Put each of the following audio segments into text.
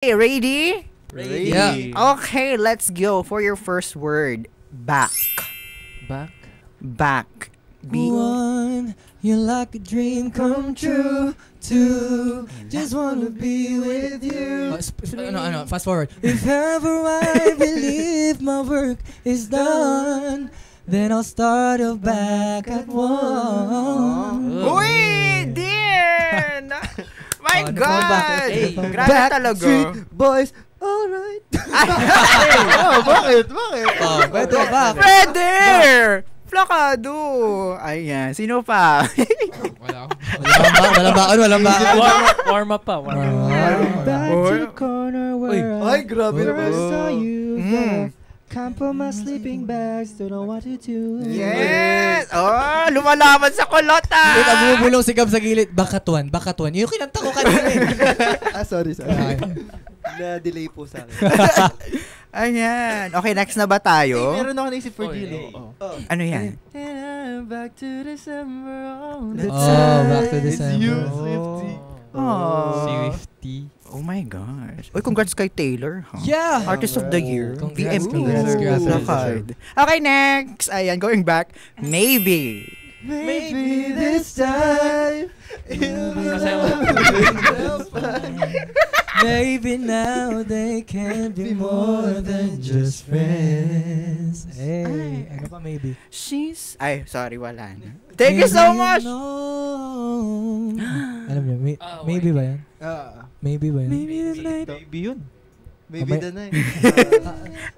Okay, ready? Ready. Yeah. Okay, let's go for your first word. Back. Back. Back. One, you're like a dream come true. Two, just wanna be with you. Fast forward. If ever I believe my work is done, then I'll start off back at one. Uy! Din! My Oh, God! hey, Grabe talaga. Backstreet Boys, alright. Bakit? Oh, pwede back. Pwede! Plakado! Ayan. Sino pa? Walang ba? Warm up pa. Back to the corner where Ay, grabe I naman. saw you Mm. there. Can't put my sleeping bags, don't know what to do. Yes! Oh, lumalaban sa kulot Wait, ah! bumubulong si Gab sa gilid. Bakatuan. Yung kinanta ko kanina eh. Sorry. Na-delay po sa akin. Ayan. Okay, next na ba tayo? Meron ako naisip for Oy, Gilo. Ano yan? And I'm back to December. Back to It's December. you, Swifty. Oh. Swifty. Oh my gosh. Uy, congrats kay Taylor. Huh? Yeah. Artist of the Year. Congrats, BME. congrats. Lakad. Okay, next. Ayan, going back. Maybe. Maybe this time. Maybe now they can be more than just friends. Hey, ano pa maybe? She's... Ay, sorry, wala na. Thank you so much! Alam niyo, maybe ba yan? Maybe ba yan? Maybe the night. Maybe yun. Maybe the night.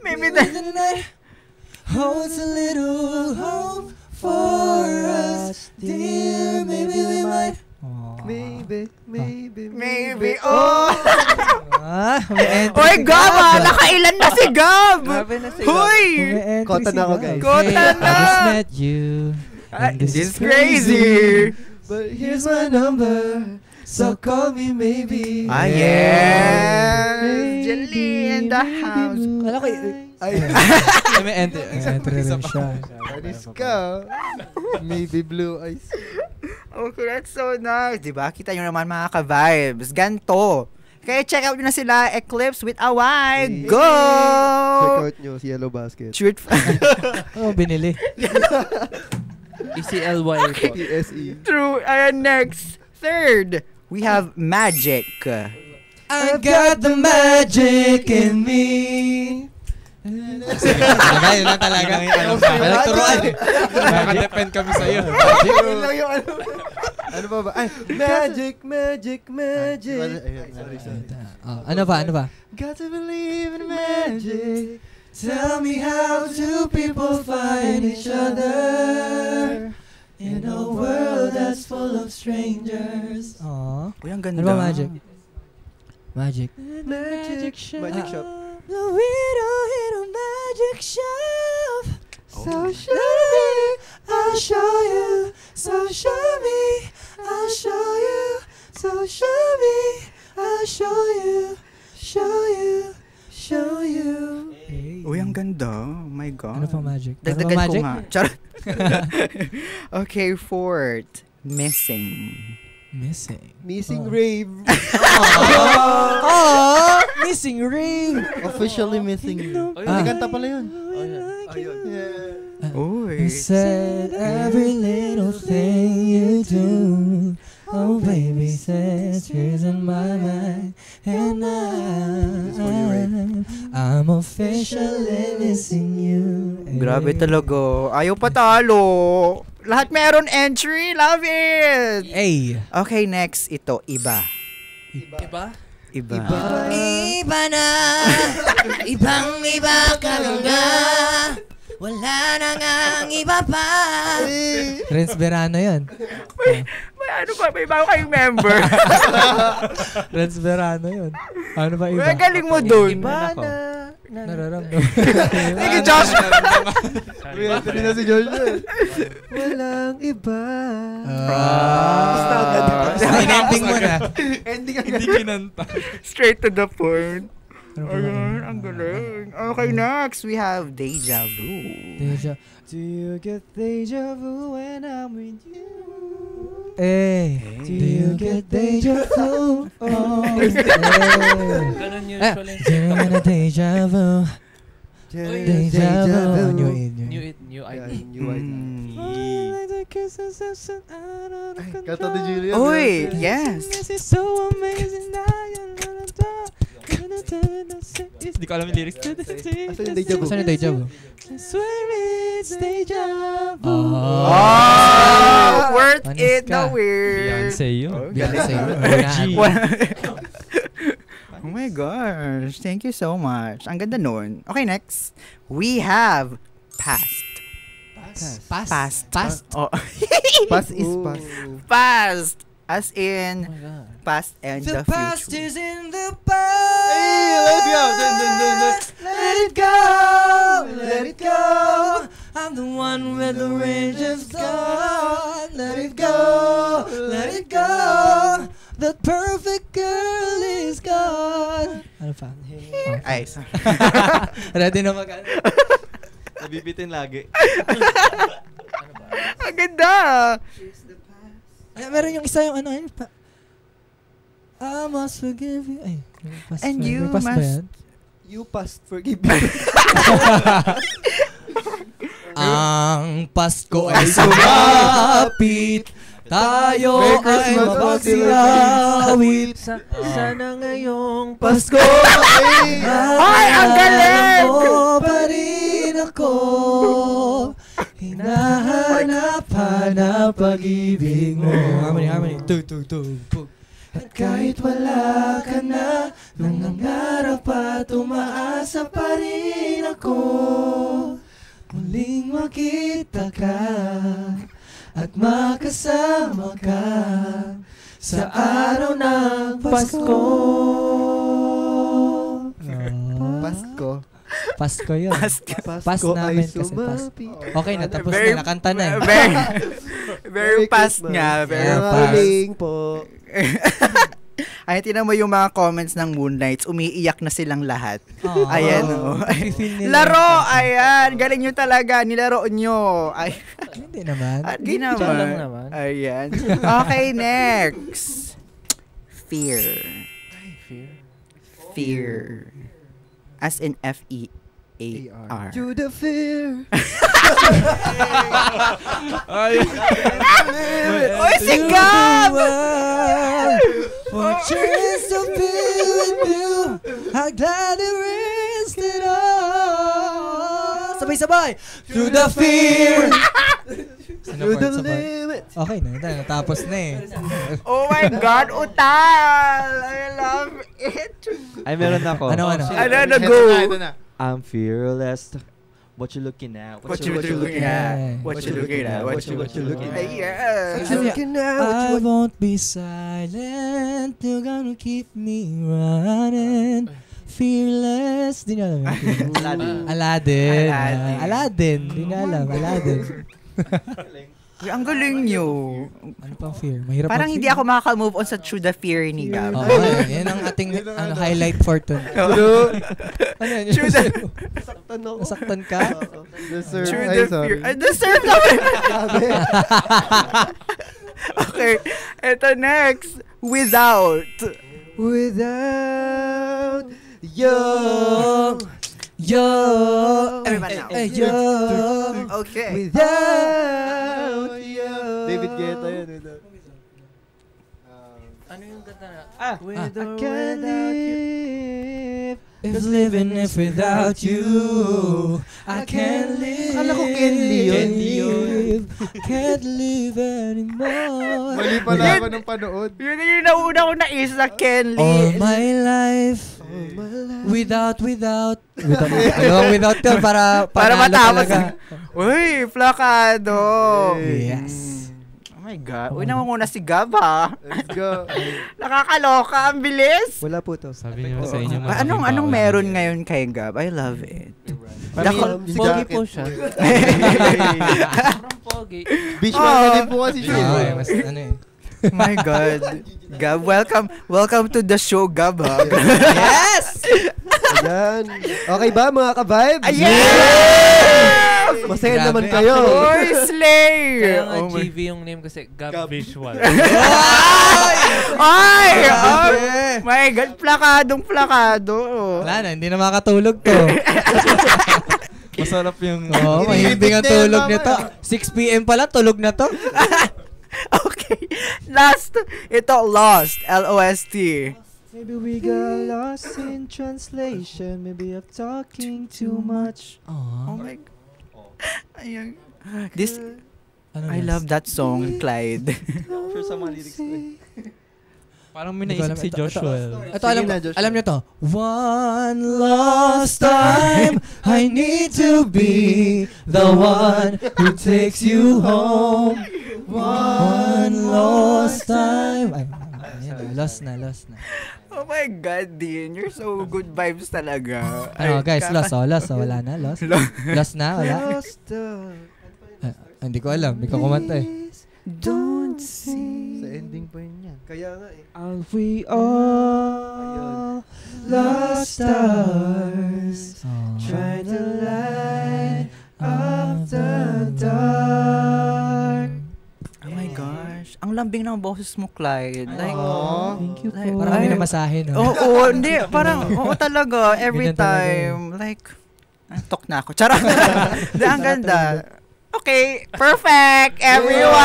Maybe that... the night holds a little hope for us, dear. Maybe we might. Maybe. Maybe, oh! May entry Oy, si Gab! Nakailan na si Gab! Grabe na si Hoy! May entry Kota si na ako, Gab. guys. Kota Hey, na! I just met you. And This is crazy! But here's my number. So call me maybe. Ah, yes! Jelly in the house. Alam ko, Ay, may entry rin siya. alis ka. Maybe blue eyes. Okay, that's so nice. Diba? Kita nyo naman mga ka-vibes. Ganto. Kaya check out nyo na sila, Eclipse with Away. Hey. Go! Check out nyo si Yellow Basket. Shoot. Oh, binili. ECLY po. TSE. True. Ayan, next. Third, we have Magic. I got the magic in me. Talaga, yun lang talaga. Walang turuan. Nakadepend kami sa'yo. Yun lang yung ano ba ba? Ay, magic. Sorry. Ano ba? Got to believe in magic. Tell me how two people find each other in a world that's full of strangers. Aww. Uy, ang ganda. Ano ba magic? Magic. Magic shop. Louito in a magic shop. So show me, I'll show you. So show me, I'll show you. So show me, I'll show you. Show you. Uy, ang ganda. Oh my God. Ano pang magic? Dagdagan Ano ko pang nga. Charot. Okay, fourth. Missing. Missing rave. Oh, missing ring. Officially missing you. Ah. Kanta pala yun. Uy. You said every little thing you do. Oh, baby says tears in my mind. And I'm officially missing you. Grabe talaga. Ayaw patalo. Lahat meron entry. Love it. Hey. Okay, next. Ito, iba. Iba? Iba. Iba na. Ibang-iba ka nga. Wala na ngang iba pa. Renz Verano yan. May ano ba? May bago kayong member. Renz Verano yun. Ano ba iba? May galing mo dun. Iba na. Nararamdaman. Sige, Josh. Hindi na si George. Walang iba. Ending mo na. Ending Hindi kinanta. Straight to the point. Ano ba Ayun, yun? ang galing. Okay, next. We have Deja Vu. Deja. Do you get deja vu when I'm with you? Do you get deja vu? Ganun usually. Deja vu. Deja vu. New ID. Kanta ni Julian. Uy, yes. This is so amazing. Hindi ko alam yung lyrics. Asan yung deja vu? Saan yung deja vu? I swear it's deja vu. Worth Honest it ka. na weird. Beyonce yun. Beyonce. Oh my gosh. Thank you so much. Ang ganda nun. Okay, next. We have past. Past. Oh. Pass is pass. Past. As in, Oh my God. past and the, The past future. is in the past. Hey, let's go. Let it go. Let it go. I'm the one with the range of gone. Let it go. Let it go. The perfect girl is gone. Ano pa? Ay, Ready na mag- Nabibitin lagi. ang ganda. Ay, meron yung isa yung ano yun. I must forgive you. Ay, past And ba? you May past ba must- yan? You passed, forgive me. Ang Pasko ay sumapit. Tayo Merry ay Christmas, magsiawit. Sana ngayong Pasko Ay, ang galing! mo pa rin ako. Hinahanap-hanap pag-ibig mo. Harmony. Tug. At kahit wala ka na, nangangarap at umaasa pa rin ako. Muling makita ka at makasama ka sa araw ng Pasko. Pasko. Pasko yun. Pas Pasko namin ay kasi pas. sumapit. Okay na, tapos Very- na, nakanta na eh. Very past nga. Very Yeah, past. Maraming po. Ay, tinan mo yung mga comments ng Moonlights. Umiiyak na silang lahat. Aww. Ayan, oh. Feel nila. Laro! Ayan! Galing nyo talaga. Nilaro nyo. Ay, Hindi naman. di Picture lang naman. naman. Ayan. Okay, next. Fear. Fear. As in F-E-A-R. To the fear. Oy, si Gab! For a chance to be with you, I gladly risked it all. Sabay-sabay! Through the fear! To the limit. Okay na, natapos na eh. Oh my God, Utal! I love it. Ay, meron ako. Ano? Ano, go? I'm fearless. What you looking at? What you looking at? What you looking at? What you looking at? Yeah. Looking at I won't be silent. You're gonna keep me running. Fearless. Di nyo alam yun. Aladdin. Aladdin. Di nyo alam. Aladdin. Uy, ang galing nyo. Ano pang fear? Mahirap Parang mag-fear. hindi ako makaka-move on sa Through the Fear ni Gab. Oo, yan ang ating highlight for tonight. True. Ano yan? Through the Nasaktan ka? Deserve. Through Ay, the sorry. Fear. I deserve naman. Grabe. Okay. Ito next. Without. Without you. Yo! Everybody now. Yo! Okay. Without you. David Guetta yun. Ano yung ganda na? I can't live. If living if without you, I can't live. Akala ko Candy yun. Can't live anymore. Mali pala ako nung panood. Yun yung nauna ko naisip sa Ken All Lee. my life. Oh my life. Without ano without yun para Matapos. talaga. Uy, plakado. Yes. Oh my God. Uy, namanguna si Gab ha. Let's go. Nakakaloka. Ang bilis. Wala po to. Sabi niyo sa inyo. Anong meron ngayon kay Gab? I love it. Pogi Jacket. po siya. Sobrang pogi. Beach man na din po kasi siya. Okay, mas ano eh. My God. Gab, welcome to the show, Gab ha. Yes! Ayan. Okay ba mga ka-vibes? Yes! Masaya Grabe. naman kayo. Oy, Slay! Kaya nga Oh my- GV yung name kasi Gab Visual. Ay! Grabe. Oh my God, plakadong-plakado. Wala na, hindi na makatulog to. Masarap yung... Oo, mahimbing ang tulog nito. 6 p.m. pala, tulog na to. Okay. Last, ito, Lost. L-O-S-T. Maybe we got lost in translation. Maybe I'm talking too much. Oh my God. Ayan. This, Ano I next? love that song, Clyde. Sure sa mga lyrics ko eh. Parang may Hindi ko naisip alam. si Joshua. Ito, alam, Sige na, Joshua. alam niyo to. One lost time, I need to be the one who takes you home. One lost time. Ay, ayun na, lost na. Oh my God, Dean. You're so good vibes talaga. Ano, guys, lost. Wala na, lost. Lost na, wala. Lost the... Hindi ko alam, hindi ko kumanta eh. Don't Sa see. ending pa yun yan. Kaya nga eh. Are we all lost stars? Trying to light up the dark. Oh my gosh. Ang lambing ng boses mo, Clyde. Like, Thank you like, Parang may namasahe, no? Oo, hindi. Parang, oo talaga. Every Ganyan talaga time. Like, antok na ako. Charot. Hindi, ang ganda. Okay, perfect, everyone!